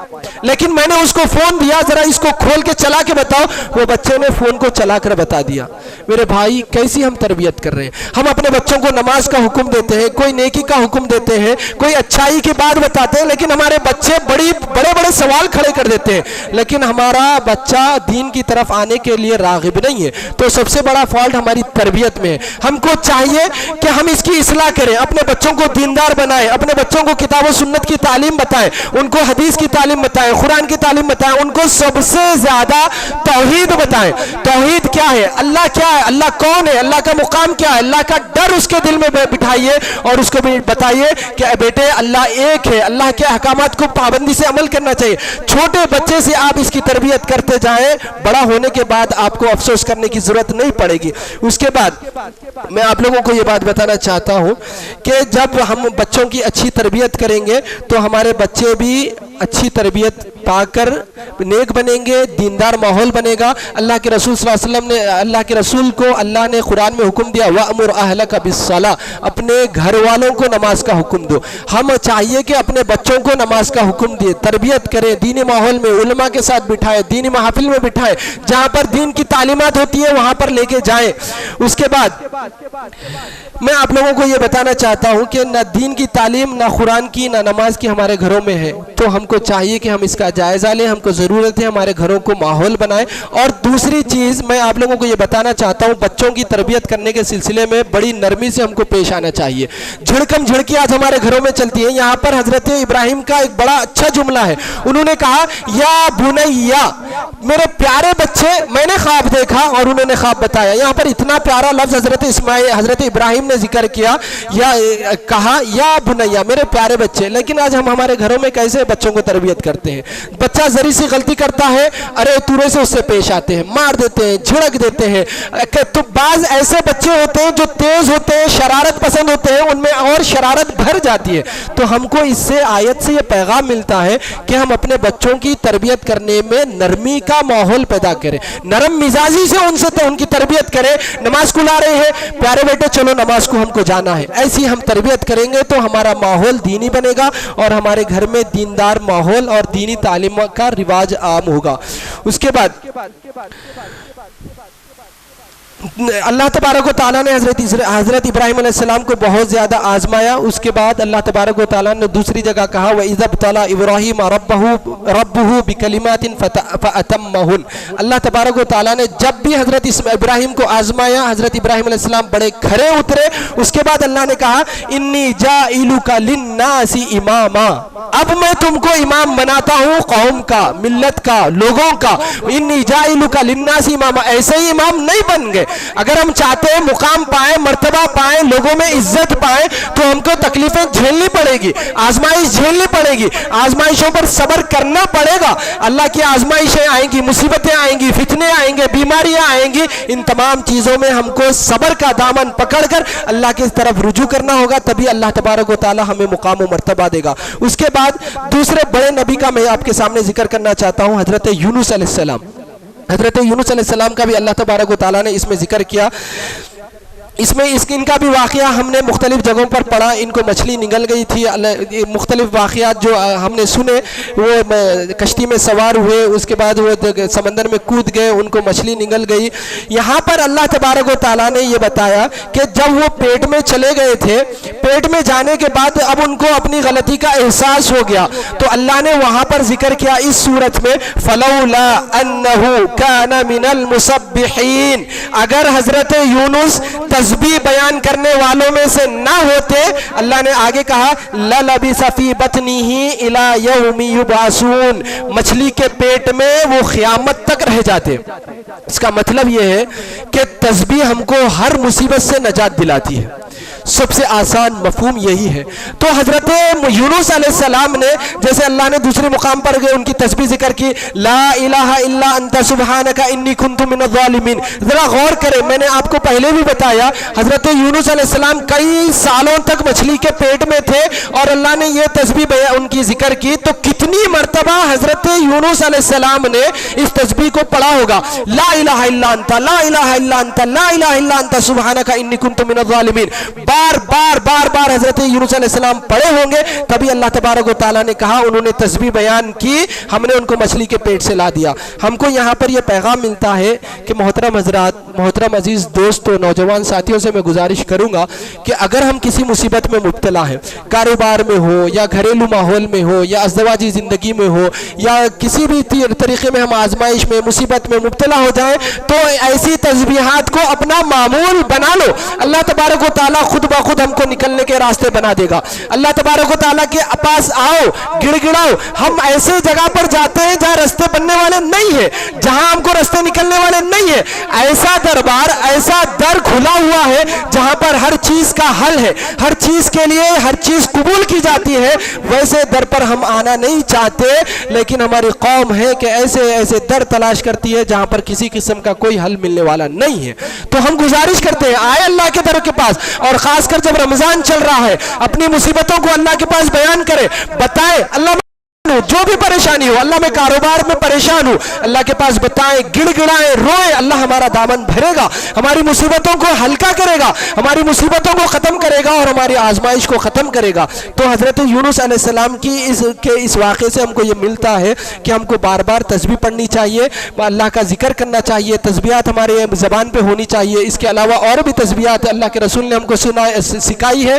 لیکن میں نے اس کو فون دیا ذرا اس کو کھول کے چلا کے بتاؤ, وہ بچے نے فون کو چلا کر بتا دیا. میرے بھائی کیسی ہم تربیت کر رہے ہیں. ہم اپنے بچوں کو نماز کا حکم دیتے ہیں, کوئی نیکی کا حکم دیتے ہیں, کوئی اچھائی کی بات بتاتے ہیں, لیکن ہمارے بچے بڑے سوال کھڑے کر دیتے ہیں. لیکن ہمارا بچہ دین کی طرف آنے کے لیے راغب نہیں ہے. تو سب سے بڑا فالٹ ہماری تربیت میں ہے. ہم کو چاہیے کہ ہم اس کی اصلاح کریں, اپنے بچوں کو دیندار بنائیں, اپنے بچوں کو کتاب و سنت کی تعلیم بتائیں, ان کو حدیث کی تعلیم بتائیں, قرآن کی تعلیم بتائیں, ان کو سب سے زیادہ توحید بتائیں. توحید کیا ہے, اللہ کیا ہے, اللہ کون ہے, اللہ کا مقام کیا ہے, اللہ کا ڈر اس کے دل میں بٹھائیے اور اس کو بھی بتائیے کہ بیٹے اللہ ایک ہے, اللہ کے احکامات کو پابندی سے عمل کرنا چاہیے. چھوٹے بچے سے آپ اس کی تربیت کرتے جائیں, بڑا ہونے کے بعد آپ کو افسوس کرنے کی ضرورت نہیں پڑے گی. اس کے بعد میں آپ لوگوں کو یہ بات بتانا چاہتا ہوں کہ جب ہم بچوں کی اچھی تربیت کریں گے تو ہمارے بچے بھی اچھی تربیت پا کر نیک بنیں گے, دیندار ماحول بنے گا. اللہ کے رسول صلی اللہ علیہ وسلم نے, اللہ کے رسول کو اللہ نے قرآن میں حکم دیا وَأْمُرْ أَهْلَكَ بِالصَّلَاةِ, اپنے گھر والوں کو نماز کا حکم دو. ہم چاہیے کہ اپنے بچوں کو نماز کا حکم دے, تربیت کریں, دینی ماحول میں علماء کے ساتھ بٹھائے, دینی محافل میں بٹھائے, جہاں پر دین کی تعلیمات ہوتی ہے وہاں پر لے کے جائیں. اس کے بعد میں آپ لوگوں کو یہ بتانا چاہتا ہوں کہ نہ دین کی تعلیم, نہ قرآن کی, نہ نماز کی ہمارے گھروں میں ہے. تو ہم کو چاہیے کہ ہم اس کا جائزہ لیں, ہم کو ضرورت ہے ہمارے گھروں کو ماحول بنائیں. اور دوسری چیز میں آپ لوگوں کو یہ بتانا چاہتا ہوں, بچوں کی تربیت کرنے کے سلسلے میں بڑی نرمی سے ہم کو پیش آنا چاہیے. جھڑکم جھڑکی آج ہمارے گھروں میں چلتی ہے. یہاں پر حضرت ابراہیم کا ایک بڑا اچھا جملہ ہے, انہوں نے کہا یا بنیا, میرے پیارے بچے, میں نے خواب دیکھا اور انہوں نے خواب بتایا. یہاں پر اتنا پیارا لفظ حضرت ابراہیم نے ذکر کیا, یا کہا یا بنیا, میرے پیارے بچے. لیکن آج ہم ہمارے گھروں میں کیسے بچوں کو تربیت کرتے ہیں؟ بچہ ذری سی غلطی کرتا ہے, ارے تورے سے اس سے پیش آتے ہیں, مار دیتے ہیں, جھڑک دیتے ہیں. تو بعض ایسے بچے ہوتے ہیں جو تیز ہوتے ہیں, شرارت پسند ہوتے ہیں, ان میں اور شرارت بھر جاتی ہے. تو ہم کو اس سے آیت سے یہ پیغام ملتا ہے کہ ہم اپنے بچوں کی تربیت کرنے میں نرمی کا ماحول پیدا کریں, نرم مزاجی سے ان کی تربیت کریں. نماز کو لا رہے ہیں, پیارے بیٹے چلو نماز کو ہم کو جانا ہے. ایسی ہم تربیت کریں گے تو ہمارا ماحول دینی بنے گا اور ہمارے گھر میں دیندار ماحول اور دینی تعلیم کا رواج عام ہوگا. اس کے بعد اللہ تبارک و تعالیٰ نے حضرت ابراہیم علیہ السلام کو بہت زیادہ آزمایا. اس کے بعد اللہ تبارک و تعالیٰ نے دوسری جگہ کہا وَإِذَا ابْتَلَىٰ إِبْرَاهِيمَ رَبُّهُ بِكَلِمَاتٍ فَأَتَمَّهُنَّ. اللہ تبارک و تعالیٰ نے جب بھی حضرت ابراہیم کو آزمایا, حضرت ابراہیم علیہ السلام بڑے کھڑے اترے. اس کے بعد اللہ نے کہا انی جاعلک للناس اماما, اب میں تم کو امام بناتا ہوں قوم کا, ملت کا, لوگوں کا. انی جاعلک للناس اماما, ایسے ہی امام نہیں بن گئے. اگر ہم چاہتے ہیں مقام پائیں, مرتبہ پائیں, لوگوں میں عزت پائیں, تو ہم کو تکلیفیں جھیلنی پڑے گی, آزمائش جھیلنی پڑے گی, آزمائشوں پر صبر کرنا پڑے گا. اللہ کی آزمائشیں آئیں گی, مصیبتیں آئیں گی, فتنے آئیں گے, بیماریاں آئیں گی. ان تمام چیزوں میں ہم کو صبر کا دامن پکڑ کر اللہ کی طرف رجوع کرنا ہوگا, تبھی اللہ تبارک و تعالی ہمیں مقام و مرتبہ دے گا. اس کے بعد دوسرے بڑے نبی کا میں آپ کے سامنے ذکر کرنا چاہتا ہوں, حضرت یونس علیہ السلام. حضرت یونس علیہ السلام کا بھی اللہ تبارک و تعالیٰ نے اس میں ذکر کیا. ان کا بھی واقعہ ہم نے مختلف جگہوں پر پڑھا. ان کو مچھلی نگل گئی تھی, مختلف واقعات جو ہم نے سنے. وہ کشتی میں سوار ہوئے, اس کے بعد وہ سمندر میں کود گئے, ان کو مچھلی نگل گئی. یہاں پر اللہ تبارک و تعالیٰ نے یہ بتایا کہ جب وہ پیٹ میں چلے گئے تھے, پیٹ میں جانے کے بعد اب ان کو اپنی غلطی کا احساس ہو گیا, تو اللہ نے وہاں پر ذکر کیا اس صورت میں فلولا انہ کان من المسبحین. اگر حضرت یونس تسبیح بیان کرنے والوں میں سے نہ ہوتے, اللہ نے آگے کہا لَلَبِثَ فِي بَطْنِهِ إِلَى يَوْمِ يُبْعَثُونَ, مچھلی کے پیٹ میں وہ قیامت تک رہ جاتے. اس کا مطلب یہ ہے کہ تسبیح ہم کو ہر مصیبت سے نجات دلاتی ہے. سب سے آسان مفہوم یہی ہے. تو حضرت یونس علیہ السلام نے, جیسے اللہ نے دوسرے مقام پر گئے ان کی تسبیح ذکر کی, لا الہ الا انت سبحانک انی کنت من الظالمین. ذرا غور کریں, میں نے آپ کو پہلے بھی بتایا حضرت یونس علیہ السلام کئی سالوں تک مچھلی کے پیٹ میں تھے اور اللہ نے یہ تسبیح ان کی ذکر کی. تو کتنی مرتبہ حضرت یونس علیہ السلام نے اس تسبیح کو پڑھا ہوگا, لا الہ الا انت, لا الہ الا انت, لا الہ الا انت سبحانک انی کنت من الظالمین. بار بار حضرت یونس علیہ السلام پڑھے ہوں گے, تبھی اللہ تبارک و تعالیٰ نے کہا انہوں نے تسبیح بیان کی, ہم نے ان کو مچھلی کے پیٹ سے لا دیا. ہم کو یہاں پر یہ پیغام ملتا ہے کہ محترم حضرات, محترم عزیز دوستوں, نوجوان ساتھیوں سے میں گزارش کروں گا کہ اگر ہم کسی مصیبت میں مبتلا ہیں, کاروبار میں ہو یا گھریلو ماحول میں ہو یا ازدواجی زندگی میں ہو یا کسی بھی طریقے میں ہم آزمائش میں مصیبت میں مبتلا ہو جائیں, تو ایسی تسبیحات کو اپنا معمول بنا لو. اللہ تبارک و تعالیٰ خود بخود ہم کو نکلنے کے راستے بنا دے گا. اللہ تبارک و تعالیٰ کے پاس آؤ, گڑ گڑاؤ. ہم ایسے جگہ پر جاتے ہیں جہاں رستے بننے والے نہیں ہیں, جہاں ہم کو رستے نکلنے والے نہیں ہیں. ایسا دربار, ایسا در کھلا ہوا ہے جہاں پر ہر چیز کا حل ہے, ہر چیز کے لیے ہر چیز قبول کی جاتی ہے. ویسے در پر ہم آنا نہیں چاہتے, لیکن ہماری قوم ہے کہ ایسے در تلاش کرتی ہے جہاں پر کسی قسم کا کوئی حل ملنے والا نہیں ہے. تو ہم گزارش کرتے ہیں آئے اللہ کے در کے پاس, اور خاص کر جب رمضان چل رہا ہے اپنی مصیبتوں کو اللہ کے پاس بیان کرے, بتائے اللہ جو بھی پریشانی ہو, اللہ میں کاروبار میں پریشان ہوں, اللہ کے پاس بتائیں, گڑ گڑائیں, روئیں. اللہ ہمارا دامن بھرے گا, ہماری مصیبتوں کو ہلکا کرے گا, ہماری مصیبتوں کو ختم کرے گا اور ہماری آزمائش کو ختم کرے گا. تو حضرت یونس علیہ السلام کی اس واقعے سے ہم کو یہ ملتا ہے کہ ہم کو بار بار تسبیح پڑھنی چاہیے, اللہ کا ذکر کرنا چاہیے, تسبیحات ہمارے زبان پہ ہونی چاہیے. اس کے علاوہ اور بھی تسبیحات اللہ کے رسول نے ہم کو سکھائی ہے.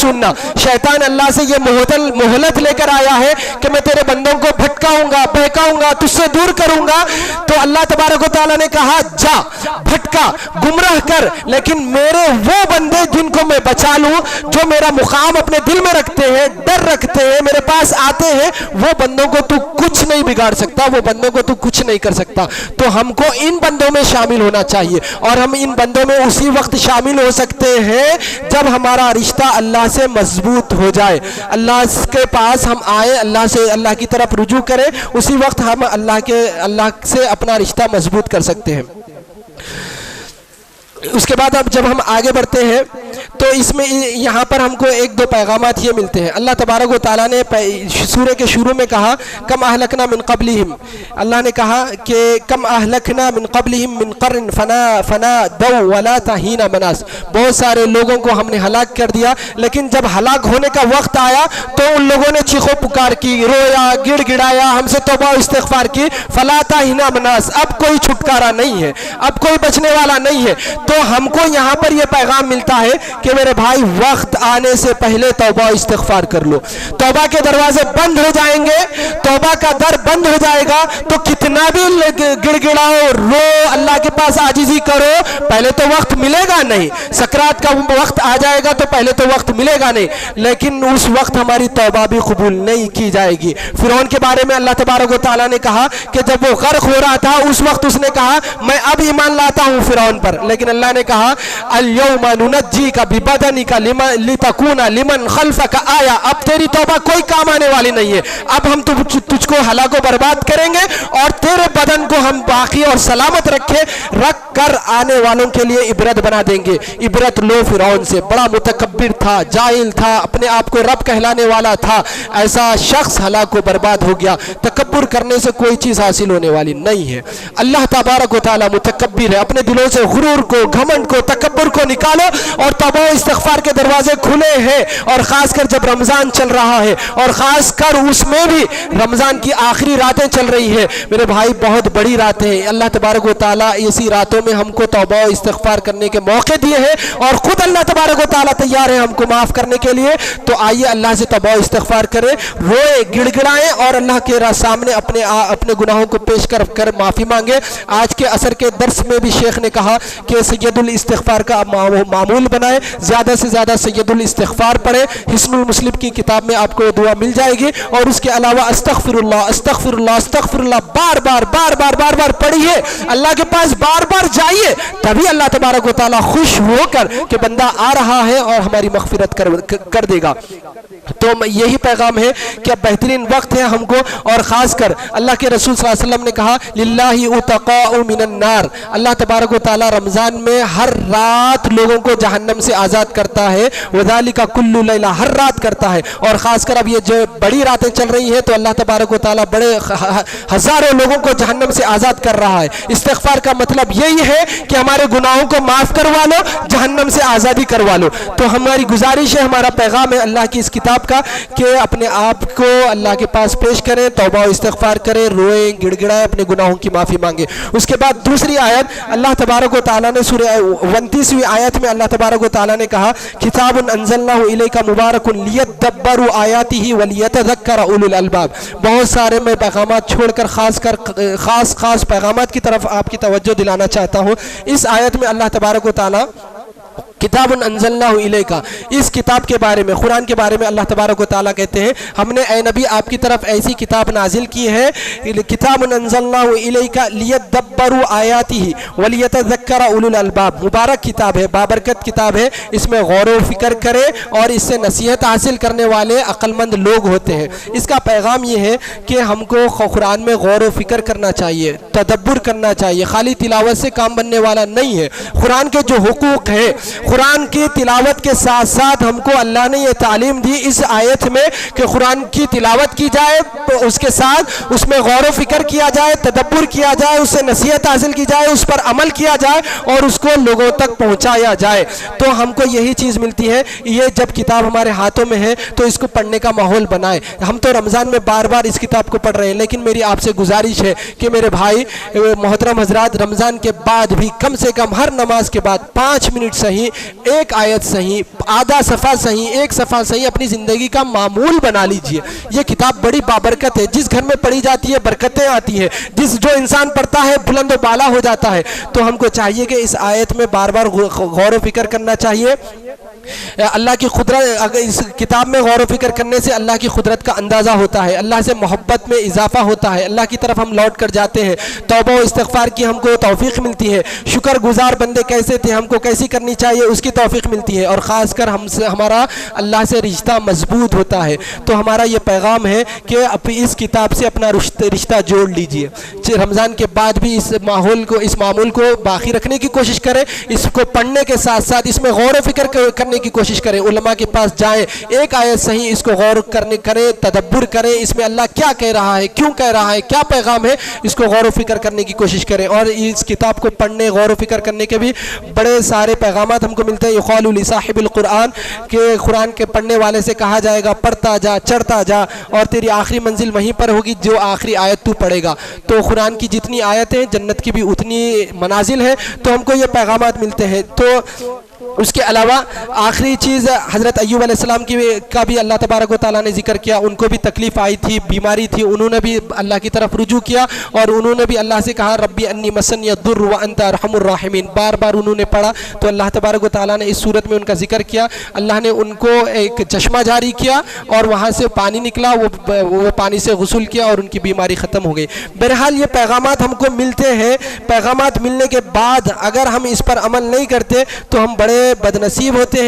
سننا، شیطان اللہ سے یہ مہلت لے کر آیا ہے کہ میں تیرے بندوں کو بھٹکاؤں گا، بہکاؤں گا، تجھ سے دور کروں گا۔ تو اللہ تبارک و تعالیٰ نے کہا جا بھٹکا، گمراہ کر، لیکن میرے وہ بندے جن کو میں بچا لوں، جو میرا مقام اپنے دل میں رکھتے ہیں، ڈر رکھتے ہیں، میرے پاس آتے ہیں، وہ بندوں کو تو کچھ نہیں بگاڑ سکتا، وہ بندوں کو تو کچھ نہیں کر سکتا۔ تو ہم کو ان بندوں میں شامل ہونا چاہیے، اور ہم ان بندوں میں اسی وقت شامل ہو سکتے ہیں جب ہمارا رشتہ اللہ سے مضبوط ہو جائے، اللہ کے پاس ہم آئے، اللہ سے، اللہ کی طرف رجوع کریں، اسی وقت ہم اللہ سے اپنا رشتہ مضبوط کر سکتے ہیں۔ اس کے بعد اب جب ہم آگے بڑھتے ہیں تو اس میں یہاں پر ہم کو ایک دو پیغامات یہ ملتے ہیں۔ اللہ تبارک و تعالیٰ نے سورہ کے شروع میں کہا کم اہلکنا من قبلہم، اللہ نے کہا کہ کم اہلکنا من قبلہم من قرن فنا دو ولا تحین مناس، بہت سارے لوگوں کو ہم نے ہلاک کر دیا، لیکن جب ہلاک ہونے کا وقت آیا تو ان لوگوں نے چیخو پکار کی، رویا، گڑ گڑایا، ہم سے توبہ و استغفار کی، فلا تحین مناس، اب کوئی چھٹکارا نہیں ہے، اب کوئی بچنے والا نہیں ہے۔ تو ہم کو یہاں پر یہ پیغام ملتا ہے کہ میرے بھائی وقت آنے سے پہلے توبہ و استغفار کر لو۔ توبہ کے دروازے بند ہو جائیں گے، توبہ کا در بند ہو جائے گا، تو کتنا بھی گڑ گڑاؤ، رو، اللہ کے پاس عاجزی کرو، پہلے تو وقت ملے گا نہیں، سکرات کا وقت آ جائے گا تو پہلے تو وقت ملے گا نہیں، لیکن اس وقت ہماری توبہ بھی قبول نہیں کی جائے گی۔ فرعون کے بارے میں اللہ تبارک و تعالیٰ نے کہا کہ جب وہ غرق ہو رہا تھا اس وقت اس نے کہا میں اب ایمان لاتا ہوں فرعون پر، لیکن اللہ نے کہا اليوم ننجیک ببدنک لتکون لمن خلفک آیا، اب تیری توبہ کوئی کام آنے والی نہیں ہے، اب ہم تجھ کو ہلاک و برباد کریں گے اور تیرے بدن کو ہم باقی اور سلامت رکھ کر آنے والوں کے لیے عبرت بنا دیں گے۔ عبرت لو فرعون سے، بڑا متکبر تھا، جاہل تھا، اپنے آپ کو رب کہلانے والا تھا، ایسا شخص ہلاک و برباد ہو گیا۔ تکبر کرنے سے کوئی چیز حاصل ہونے والی نہیں ہے۔ اللہ تبارک و تعالیٰ متکبر ہے، اپنے دلوں سے غرور کو، گھمنڈ کو، تکبر کو نکالو، اور توبہ و استغفار کے دروازے کھلے ہیں، اور خاص کر جب رمضان چل رہا ہے، اور خاص کر اس میں بھی رمضان کی آخری راتیں چل رہی ہے میرے بھائی، بہت بڑی راتیں ہیں۔ اللہ تبارک و تعالیٰ اسی راتوں میں ہم کو توبہ و استغفار کرنے کے موقع دیے ہیں، اور خود اللہ تبارک و تعالیٰ تیار ہے ہم کو معاف کرنے کے لیے۔ تو آئیے اللہ سے توبہ و استغفار کریں، روئے، گڑ گڑائیں، اور اللہ کے سامنے اپنے گناہوں کو پیش کر معافی مانگے۔ آج کے عصر کے درس میں بھی شیخ نے کہا کہ سید الاستغفار کا معمول بنائے، زیادہ سے زیادہ سید الاستغفار پڑھیں۔ حسن المسلم کی کتاب میں آپ کو دعا مل جائے گی، اور اس کے علاوہ استغفر اللہ استغفر اللہ استغفر اللہ بار بار پڑھیے، اللہ کے پاس بار بار جائیے، تبھی اللہ تبارک و تعالیٰ خوش ہو کر کہ بندہ آ رہا ہے اور ہماری مغفرت کر دے گا۔ تو یہی پیغام ہے کہ اب بہترین وقت ہے ہم کو، اور خاص کر اللہ کے رسول صلی اللہ علیہ وسلم نے کہا للہ اتقاء من النار، اللہ تبارک و تعالیٰ رمضان میں ہر رات لوگوں کو جہنم سے آزاد کرتا ہے، وذالک کل لیلہ، ہر رات کرتا ہے، اور خاص کر اب یہ جو بڑی راتیں چل رہی ہیں تو اللہ تبارک و تعالیٰ بڑے ہزاروں لوگوں کو جہنم سے آزاد کر رہا ہے۔ استغفار کا مطلب یہی ہے کہ ہمارے گناہوں کو معاف کروا لو، جہنم سے آزادی کروا لو۔ تو ہماری گزارش ہے، ہمارا پیغام ہے اللہ کی اس کتاب کا کہ اپنے آپ کو اللہ کے پاس پیش کریں، توبہ و استغفار کریں، روئیں، گڑ گڑائیں، اپنے گناہوں کی معافی مانگیں۔ اس کے بعد دوسری آیت اللہ تبارک و تعالیٰ نے سورہ 29ویں آیت میں اللہ تبارک و تعالیٰ نے کہا کتاب انزلناہ الیک مبارک لیدبروا آیاتہ ولیتذکر اولو الالباب۔ بہت سارے میں پیغامات چھوڑ کر خاص پیغامات کی طرف آپ کی توجہ دلانا چاہتا ہوں۔ اس آیت میں اللہ تبارک و تعالیٰ کتاب انزلناہ الیک، اس کتاب کے بارے میں، قرآن کے بارے میں اللہ تبارک و تعالیٰ کہتے ہیں ہم نے اے نبی آپ کی طرف ایسی کتاب نازل کی ہے، کتاب انزلناہ الیک لیدبروا آیاتہ ولیتذکر اولو الالباب، مبارک کتاب ہے، بابرکت کتاب ہے، اس میں غور و فکر کرے اور اس سے نصیحت حاصل کرنے والے عقل مند لوگ ہوتے ہیں۔ اس کا پیغام یہ ہے کہ ہم کو قرآن میں غور و فکر کرنا چاہیے، تدبر کرنا چاہیے، خالی تلاوت سے کام بننے والا نہیں ہے۔ قرآن کے جو حقوق ہیں، قرآن کی تلاوت کے ساتھ ساتھ ہم کو اللہ نے یہ تعلیم دی اس آیت میں کہ قرآن کی تلاوت کی جائے، اس کے ساتھ اس میں غور و فکر کیا جائے، تدبر کیا جائے، اس سے نصیحت حاصل کی جائے، اس پر عمل کیا جائے اور اس کو لوگوں تک پہنچایا جائے۔ تو ہم کو یہی چیز ملتی ہے، یہ جب کتاب ہمارے ہاتھوں میں ہے تو اس کو پڑھنے کا ماحول بنائے۔ ہم تو رمضان میں بار بار اس کتاب کو پڑھ رہے ہیں، لیکن میری آپ سے گزارش ہے کہ میرے بھائی محترم حضرات، رمضان کے بعد بھی کم سے کم ہر نماز کے بعد 5 منٹ صحیح ایک آیت صحیح، آدھا صفحہ صحیح، ایک صفحہ صحیح اپنی زندگی کا معمول بنا لیجئے۔ یہ کتاب بڑی بابرکت ہے، جس گھر میں پڑھی جاتی ہے برکتیں آتی ہے، جو انسان پڑھتا ہے بلند و بالا ہو جاتا ہے۔ تو ہم کو چاہیے کہ اس آیت میں بار بار غور و فکر کرنا چاہیے۔ اللہ کی قدرت، اگر اس کتاب میں غور و فکر کرنے سے اللہ کی قدرت کا اندازہ ہوتا ہے، اللہ سے محبت میں اضافہ ہوتا ہے، اللہ کی طرف ہم لوٹ کر جاتے ہیں، توبہ و استغفار کی ہم کو توفیق ملتی ہے، شکر گزار بندے کیسے تھے، ہم کو کیسی کرنی چاہیے اس کی توفیق ملتی ہے، اور خاص کر ہمارا اللہ سے رشتہ مضبوط ہوتا ہے۔ تو ہمارا یہ پیغام ہے کہ اس کتاب سے اپنا رشتہ جوڑ لیجئے۔ رمضان کے بعد بھی اس معمول کو باقی رکھنے کی کوشش کریں، اس کو پڑھنے کے ساتھ ساتھ اس میں غور و فکر کرنے کی کوشش کریں، علماء کے پاس جائیں، ایک آیت صحیح اس کو غور کریں، تدبر کریں، اس میں اللہ کیا کہہ رہا ہے، کیوں کہہ رہا ہے، کیا پیغام ہے، اس کو غور و فکر کرنے کی کوشش کریں۔ اور اس کتاب کو پڑھنے، غور و فکر کرنے کے بھی بڑے سارے پیغامات ہم کو ملتے ہیں۔ یقال لصاحب القرآن، کہ قرآن کے پڑھنے والے سے کہا جائے گا پڑھتا جا، چڑھتا جا، اور تیری آخری منزل وہیں پر ہوگی جو آخری آیت تو پڑھے گا۔ تو قرآن کی جتنی آیتیں، جنت کی بھی اتنی منازل ہے، تو ہم کو یہ پیغامات ملتے ہیں۔ تو اس کے علاوہ آخری چیز حضرت ایوب علیہ السلام کا بھی اللہ تبارک و تعالیٰ نے ذکر کیا۔ ان کو بھی تکلیف آئی تھی، بیماری تھی، انہوں نے بھی اللہ کی طرف رجوع کیا، اور انہوں نے بھی اللہ سے کہا ربی انی مسنی الضر وانت ارحم الراحمین، بار بار انہوں نے پڑھا۔ تو اللہ تبارک و تعالیٰ نے اس صورت میں ان کا ذکر کیا، اللہ نے ان کو ایک چشمہ جاری کیا اور وہاں سے پانی نکلا، وہ پانی سے غسل کیا اور ان کی بیماری ختم ہو گئی۔ بہرحال یہ پیغامات ہم کو ملتے ہیں، پیغامات ملنے کے بعد اگر ہم اس پر عمل نہیں کرتے تو ہم بڑے بدنصیب ہوتے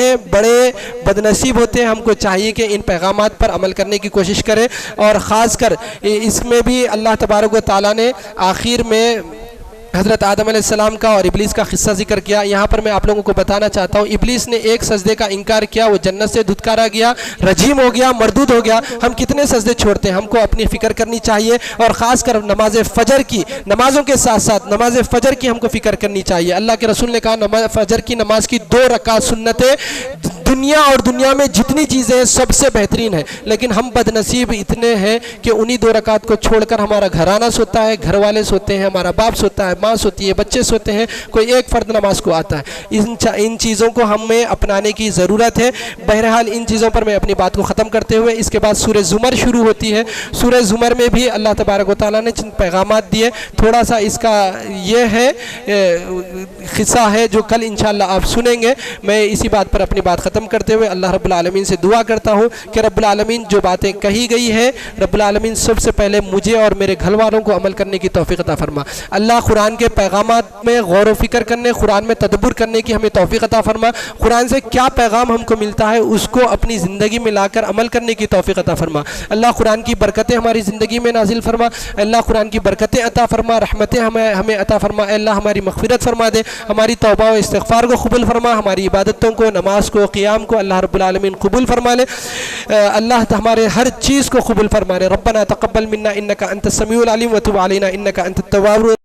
ہیں۔ ہم کو چاہیے کہ ان پیغامات پر عمل کرنے کی کوشش کریں، اور خاص کر اس میں بھی اللہ تبارک و تعالیٰ نے آخر میں حضرت آدم علیہ السلام کا اور ابلیس کا قصہ ذکر کیا۔ یہاں پر میں آپ لوگوں کو بتانا چاہتا ہوں، ابلیس نے ایک سجدے کا انکار کیا، وہ جنت سے دھتکارا گیا، رجیم ہو گیا، مردود ہو گیا۔ ہم کتنے سجدے چھوڑتے ہیں، ہم کو اپنی فکر کرنی چاہیے، اور خاص کر نمازوں کے ساتھ ساتھ نماز فجر کی ہم کو فکر کرنی چاہیے۔ اللہ کے رسول نے کہا فجر کی نماز کی 2 رکعت سنتیں دنیا میں جتنی چیزیں ہیں سب سے بہترین ہے، لیکن ہم بدنصیب اتنے ہیں کہ انہی 2 رکعت کو چھوڑ کر ہمارا گھرانہ سوتا ہے، گھر والے سوتے ہیں، ہمارا باپ سوتا ہے، ماں سوتی ہے، بچے سوتے ہیں، کوئی ایک فرد نماز کو آتا ہے۔ ان چیزوں کو ہمیں اپنانے کی ضرورت ہے۔ بہرحال ان چیزوں پر میں اپنی بات کو ختم کرتے ہوئے، اس کے بعد سورہ زمر شروع ہوتی ہے۔ سورہ زمر میں بھی اللہ تبارک و تعالیٰ نے چند پیغامات دیے، تھوڑا سا اس کا یہ ہے قصہ ہے جو کل انشاءاللہ آپ سنیں گے۔ میں اسی بات پر اپنی بات ختم کرتے ہوئے اللہ رب العالمین سے دعا کرتا ہوں کہ رب العالمین جو باتیں کہی گئی ہیں، رب العالمین سب سے پہلے مجھے اور میرے گھر والوں کو عمل کرنے کی توفیق عطا فرما۔ اللہ قرآن کے پیغامات میں غور و فکر کرنے، قرآن میں تدبر کرنے کی ہمیں توفیق عطا فرما۔ قرآن سے کیا پیغام ہم کو ملتا ہے اس کو اپنی زندگی میں لا کر عمل کرنے کی توفیق عطا فرما۔ اللہ قرآن کی برکتیں ہماری زندگی میں نازل فرما، اللہ قرآن کی برکتیں عطا فرما، رحمتیں ہمیں عطا فرما۔ اللہ ہماری مغفرت فرما دے، ہماری توبہ و استغفار کو قبول فرما، ہماری عبادتوں کو، نماز کو، قیام کو اللہ رب العالمین قبول فرما لے۔ اللہ ہمارے ہر چیز کو قبول فرما لے۔ ربنا تقبل منا انک انت السمیع العلیم وتب علینا انک انت التواب